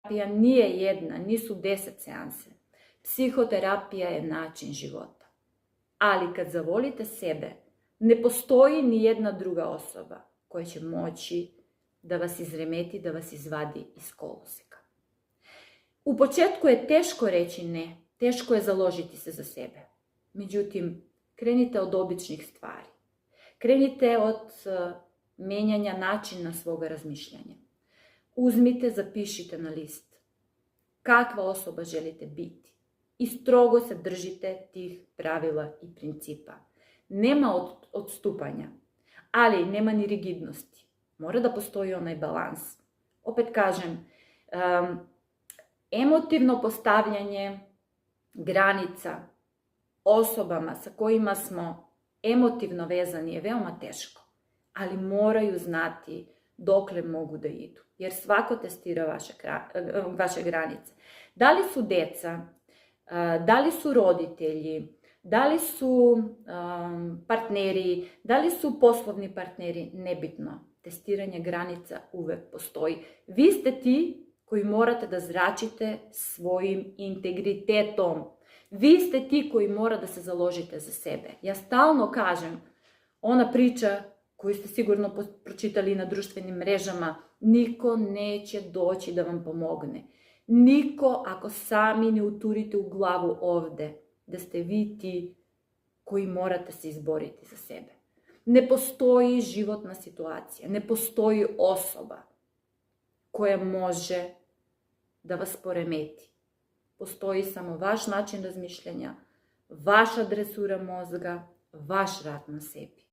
Psihoterapija nije jedna, nisu 10 seanse. Psihoterapija je način života. Ali kad zavolite sebe, ne postoji ni jedna druga osoba koja će moći da vas izremeti, da vas izvadi iz koloseka. U početku je teško reći ne, teško je založiti se za sebe. Međutim, krenite od običnih stvari. Krenite od menjanja načina svoga razmišljanja. Uzmite, zapišite na list kakva osoba želite biti i strogo se držite tih pravila i principa. Nema odstupanja, ali nema ni rigidnosti. Mora da postoji onaj balans. Opet kažem, emotivno postavljanje granica osobama sa kojima smo emotivno vezani je veoma teško, ali moraju znati dokle mogu da idu, jer svako testira vaše granice. Da li su deca, da li su roditelji, da li su partneri, da li su poslovni partneri, nebitno. Testiranje granica uvek postoji. Vi ste ti koji morate da zračite svojim integritetom. Vi ste ti koji mora da se založite za sebe. Ja stalno kažem, ona priča koju ste sigurno pročitali na društvenim mrežama, niko neće doći da vam pomogne. Niko, ako sami ne uturite u glavu ovde, da ste vi ti koji morate se izboriti za sebe. Ne postoji životna situacija, ne postoji osoba koja može da vas poremeti. Postoji samo vaš način razmišljanja, vaša dresura mozga, vaš rad na sebi.